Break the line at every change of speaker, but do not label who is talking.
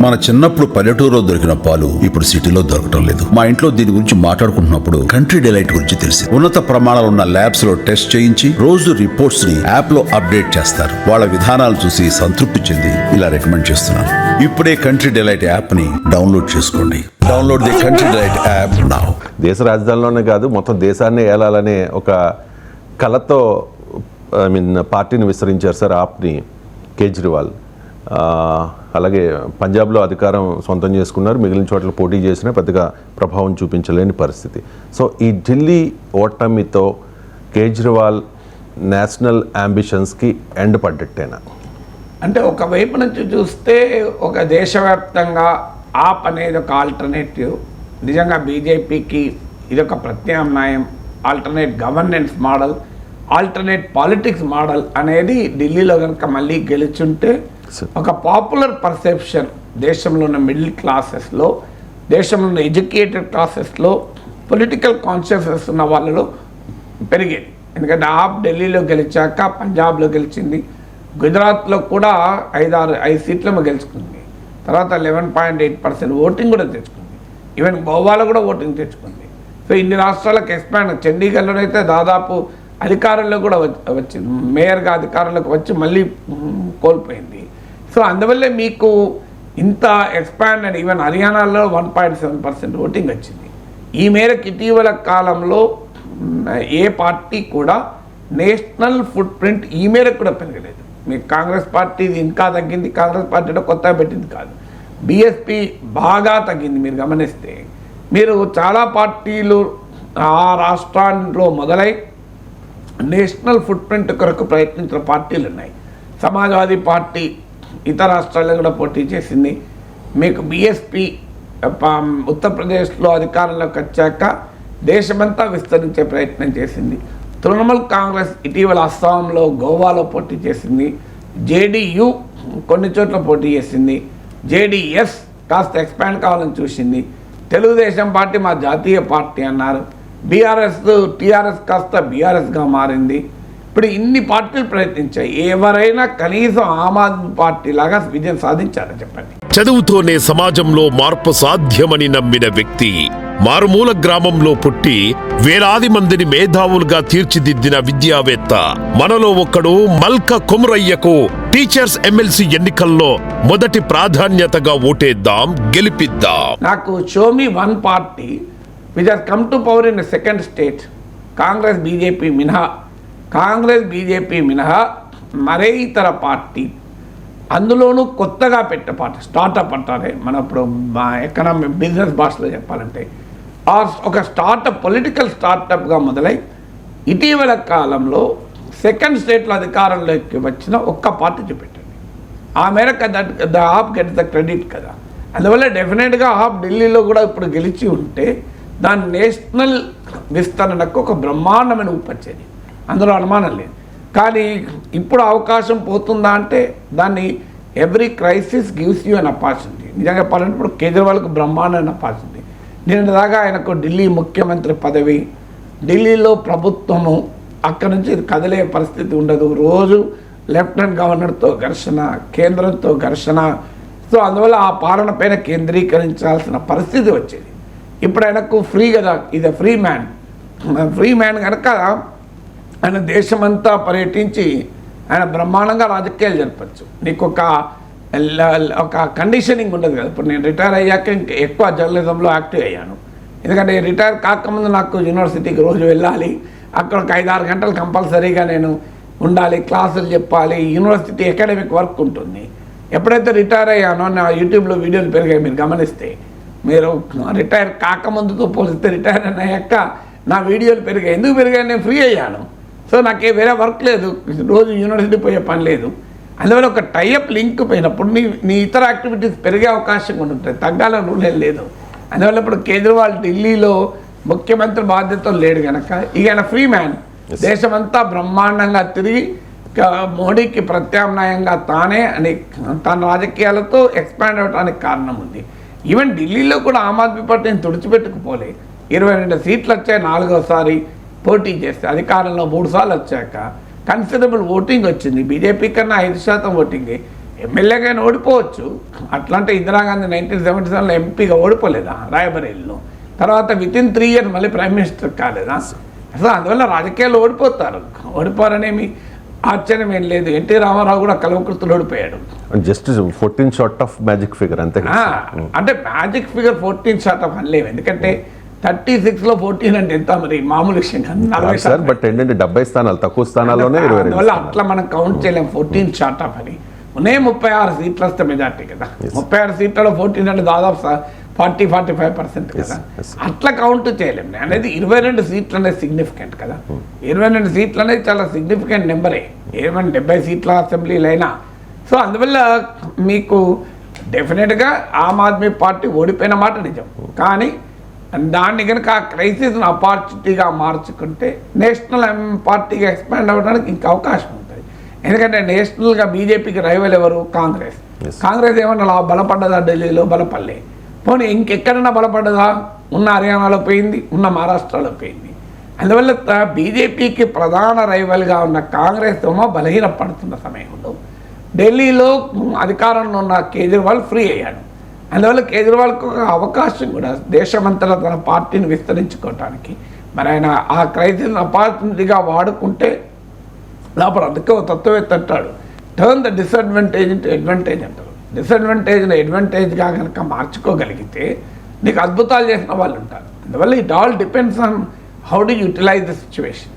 మన చిన్నప్పుడు పల్లెటూరులో దొరికిన పాలు ఇప్పుడు సిటీలో దొరకటం లేదు. మా ఇంట్లో దీని గురించి మాట్లాడుకుంటున్నప్పుడు కంట్రీ డిలైట్ గురించి తెలిసి ఉన్నత ప్రమాణాలు ఉన్న ల్యాబ్స్ లో టెస్ట్ చేయించి రోజు రిపోర్ట్స్ ని యాప్ లో అప్డేట్ చేస్తారు. వాళ్ళ విధానాలు చూసి సంతృప్తి చెంది ఇలా రికమెండ్ చేస్తున్నాను. ఇప్పుడే కంట్రీ డిలైట్ యాప్ ని డౌన్లోడ్ చేసుకోండి. Download the country delight app now.
దేశ రాజధానిలోనే కాదు మొత్తం దేశాన్ని ఏలాలనే ఒక కళతో పార్టీని విస్తరించారు సార్ ఆప్ని కేజ్రీవాల్. అలాగే పంజాబ్లో అధికారం సొంతం చేసుకున్నారు, మిగిలిన చోట్ల పోటీ చేసినా పెద్దగా ప్రభావం చూపించలేని పరిస్థితి. సో ఈ ఢిల్లీ ఓటమితో కేజ్రీవాల్ నేషనల్ అంబిషన్స్కి ఎండ్ పడ్డట్టేనా?
అంటే ఒకవైపు నుంచి చూస్తే ఒక దేశవ్యాప్తంగా ఆప్ అనేది ఒక ఆల్టర్నేటివ్, నిజంగా బీజేపీకి ఇది ఒక ప్రత్యామ్నాయం, alternate governance model, alternate politics model అనేది ఢిల్లీలో కనుక మళ్ళీ గెలుచుంటే ఒక పాపులర్ పర్సెప్షన్ దేశంలో ఉన్న మిడిల్ క్లాసెస్లో, దేశంలో ఉన్న ఎడ్యుకేటెడ్ క్లాసెస్లో, పొలిటికల్ కాన్షియస్నెస్ ఉన్న వాళ్ళలో పెరిగేది. ఎందుకంటే ఆప్ ఢిల్లీలో గెలిచాక పంజాబ్లో గెలిచింది, గుజరాత్లో కూడా 5 సీట్లేమో గెలుచుకుంది, తర్వాత 11.8% ఓటింగ్ కూడా తెచ్చుకుంది, ఈవెన్ గోవాలో కూడా ఓటింగ్ తెచ్చుకుంది. సో ఇన్ని రాష్ట్రాలకు ఎక్స్పాండ్, చండీగఢ్లో అయితే దాదాపు అధికారంలో కూడా వచ్చింది, మేయర్గా అధికారంలోకి వచ్చి మళ్ళీ కోల్పోయింది. సో అందువల్లే మీకు ఇంత ఎక్స్పాండ్ అండ్ ఈవెన్ హర్యానాలో 1.7% ఓటింగ్ వచ్చింది. ఈ మేరకు ఇటీవల కాలంలో ఏ పార్టీ కూడా నేషనల్ ఫుట్ ప్రింట్ ఈ మేరకు కూడా పెరగలేదు. మీకు కాంగ్రెస్ పార్టీ ఇంకా తగ్గింది, కాంగ్రెస్ పార్టీలో కొత్తగా పెట్టింది కాదు, బీఎస్పీ బాగా తగ్గింది. మీరు గమనిస్తే మీరు చాలా పార్టీలు ఆ రాష్ట్రాల్లో మొదలై నేషనల్ ఫుట్ ప్రింట్ కొరకు ప్రయత్నించిన పార్టీలు ఉన్నాయి. సమాజ్వాదీ పార్టీ ఇతర రాష్ట్రాల్లో కూడా పోటీ చేసింది. మీకు బీఎస్పీ ఉత్తరప్రదేశ్లో అధికారంలోకి వచ్చాక దేశమంతా విస్తరించే ప్రయత్నం చేసింది. తృణమూల్ కాంగ్రెస్ ఇటీవల అస్సాంలో, గోవాలో పోటీ చేసింది. జేడీయూ కొన్ని చోట్ల పోటీ చేసింది. జేడీఎస్ కాస్త ఎక్స్పాండ్ కావాలని చూసింది. తెలుగుదేశం పార్టీ మా జాతీయ పార్టీ అన్నారు. టీఆర్ఎస్ కాస్త బీఆర్ఎస్గా మారింది. ఇప్పుడు ఇన్ని పార్టీలు ప్రయత్నించాయి, ఎవరైనా కనీసం ఆమ్ ఆద్మీ పార్టీ లాగా విజయం సాధించారని చెప్పండి.
చదువుతోనే సమాజంలో మార్పు సాధ్యమని నమ్మిన వ్యక్తి, మారుమూల గ్రామంలో పుట్టి వేలాది మందిని మేధావులుగా తీర్చిదిద్దిన విద్యావేత్త, మనలో ఒక్కడు మల్క కుమరయ్యకు టీచర్స్ ఎమ్మెల్సీ ఎన్నికల్లో మొదటి ప్రాధాన్యతగా ఓటేద్దాం, గెలిపిద్దాం.
నాకు Xiaomi one party which has come to power in second state, Congress BJP మినహా మరే ఇతర పార్టీ, అందులోనూ కొత్తగా పెట్టే పార్టీ, స్టార్టప్ అంటారే మన ఇప్పుడు ఎకనామిక్ బిజినెస్ భాషలో చెప్పాలంటే, ఒక స్టార్టప్, పొలిటికల్ స్టార్టప్గా మొదలై ఇటీవల కాలంలో సెకండ్ స్టేట్లో అధికారంలోకి వచ్చిన ఒక్క పార్టీ చూపెట్టండి. ఆ మేరకు the AAP gets the credit కదా. అందువల్ల డెఫినెట్గా ఆప్ ఢిల్లీలో కూడా ఇప్పుడు గెలిచి ఉంటే దాని నేషనల్ విస్తరణకు ఒక బ్రహ్మాండమైన ఊపొచ్చేది, అందులో అనుమానం లేదు. కానీ ఇప్పుడు అవకాశం పోతుందా అంటే దాన్ని every crisis gives you an opportunity. నిజంగా చెప్పాలంటే ఇప్పుడు కేజ్రీవాల్కి బ్రహ్మాండమైన అపార్చునిటీ. నిన్న దాకా ఆయనకు ఢిల్లీ ముఖ్యమంత్రి పదవి, ఢిల్లీలో ప్రభుత్వము అక్కడి నుంచి కదిలే పరిస్థితి ఉండదు, రోజు లెఫ్టినెంట్ గవర్నర్తో ఘర్షణ, కేంద్రంతో ఘర్షణ. సో అందువల్ల ఆ పాలన పైన కేంద్రీకరించాల్సిన పరిస్థితి వచ్చేది. ఇప్పుడు ఆయనకు ఫ్రీ కదా, ఇది ఫ్రీ మ్యాన్ కనుక ఆయన దేశమంతా పర్యటించి ఆయన బ్రహ్మాండంగా రాజకీయాలు జరపచ్చు. నీకు ఒక కండిషనింగ్ ఉండదు కదా. ఇప్పుడు నేను రిటైర్ అయ్యాక ఇంకా ఎక్కువ జర్నలిజంలో యాక్టివ్ అయ్యాను. ఎందుకంటే రిటైర్ కాకముందు నాకు యూనివర్సిటీకి రోజు వెళ్ళాలి, అక్కడ ఒక 5-6 గంటలు కంపల్సరీగా నేను ఉండాలి, క్లాసులు చెప్పాలి, యూనివర్సిటీ అకాడమిక్ వర్క్ ఉంటుంది. ఎప్పుడైతే రిటైర్ అయ్యానో నా యూట్యూబ్లో వీడియోలు పెరిగాయి. మీరు గమనిస్తే, మీరు రిటైర్ కాకముందుతో పోలిస్తే రిటైర్ అయ్యాక నా వీడియోలు పెరిగాయి. ఎందుకు పెరిగాయి? నేను ఫ్రీ అయ్యాను. సో నాకే వేరే వర్క్ లేదు, రోజు యూనివర్సిటీ పోయే పని లేదు. అందువల్ల ఒక టైఅప్ లింక్ పోయినప్పుడు నీ ఇతర యాక్టివిటీస్ పెరిగే అవకాశం కూడా ఉంటుంది, తగ్గాలని రూల్ ఏం లేదు. అందువల్ల ఇప్పుడు కేజ్రీవాల్ ఢిల్లీలో ముఖ్యమంత్రి బాధ్యతలు లేడు కనుక ఇక ఆయన ఫ్రీ మ్యాన్, దేశమంతా బ్రహ్మాండంగా తిరిగి మోడీకి ప్రత్యామ్నాయంగా తానే అని తన రాజకీయాలతో ఎక్స్పాండ్ అవడానికి కారణం ఉంది. ఈవెన్ ఢిల్లీలో కూడా ఆమ్ ఆద్మీ పార్టీని తుడిచిపెట్టుకుపోలే. 22 సీట్లు వచ్చాయి, 4వసారి పోటీ చేస్తే అధికారంలో 3 సార్లు వచ్చాక కన్సిడరబుల్ ఓటింగ్ వచ్చింది. బీజేపీ కన్నా 5% ఓటింగ్. ఎమ్మెల్యేగా ఓడిపోవచ్చు. అట్లాంటి ఇందిరాగాంధీ 1977లో ఎంపీగా ఓడిపోలేదా రాయబరేలీలో? తర్వాత వితిన్ 3 years మళ్ళీ ప్రైమ్ మినిస్టర్ కాలేదా? అసలు అందువల్ల రాజకీయాలు ఓడిపోరనేమి ఆశ్చర్యం ఏం లేదు. ఎన్టీ రామారావు కూడా కల్వకుర్తిలో ఓడిపోయాడు.
Just 14 short of magic figure అంతే కదా.
అంటే మ్యాజిక్ ఫిగర్ 14 షార్ట్ ఆఫ్ అనలేము, ఎందుకంటే 36లో 14 అంటే ఎంత మరి మామూలు విషయం కాదు. 40
సార్ బట్ ఏంటంటే 70 స్థానాలు తక్కువ స్థానాల్లోనే 22
అందువల్ల అట్లా మనం కౌంట్ చేయలేము 14 షార్ట్ ఆఫ్ అని. ఉన్నాయి 36 సీట్లు వస్తే మెజార్టీ కదా. 36 సీట్లలో 14 అంటే దాదాపు 40-45% కదా. అట్లా కౌంట్ చేయలేము. అనేది 22 సీట్లు అనేది సిగ్నిఫికెంట్ కదా. 22 సీట్లు అనేది చాలా సిగ్నిఫికెంట్ నెంబరే, ఏమైనా 70 సీట్ల అసెంబ్లీలు అయినా. సో అందువల్ల మీకు డెఫినెట్గా ఆమ్ ఆద్మీ పార్టీ ఓడిపోయిన మాట నిజం, కానీ దాన్ని కనుక ఆ క్రైసిస్ని ఆపర్చునిటీగా మార్చుకుంటే నేషనల్ పార్టీగా ఎక్స్పాండ్ అవ్వడానికి ఇంకా అవకాశం ఉంటుంది. ఎందుకంటే నేషనల్గా బీజేపీకి రైవల్ ఎవరు? కాంగ్రెస్. కాంగ్రెస్ ఏమన్నా బలపడ్డదా? ఢిల్లీలో బలపడలే. పోనీ ఇంకెక్కడన్నా బలపడ్డదా? ఉన్న హర్యానాలో పోయింది, ఉన్న మహారాష్ట్రలో పోయింది. అందువల్ల బీజేపీకి ప్రధాన రైవల్గా ఉన్న కాంగ్రెస్ ఏమో బలహీనపడుతున్న సమయంలో ఢిల్లీలో అధికారంలో ఉన్న కేజ్రీవాల్ ఫ్రీ అయ్యాడు. అందువల్ల కేజ్రీవాల్కి ఒక అవకాశం కూడా దేశమంతటా తన పార్టీని విస్తరించుకోవటానికి. మరి ఆయన ఆ క్రైసిస్ని ఆపర్చునిటీగా వాడుకుంటే లోపల అందుకే ఒక తత్వవేత్త అంటాడు, turn the disadvantage into advantage అంటారు. డిసడ్వాంటేజ్ని అడ్వాంటేజ్గా కనుక మార్చుకోగలిగితే నీకు అద్భుతాలు చేసిన వాళ్ళు ఉంటారు. అందువల్ల it all depends on how do utilize the situation.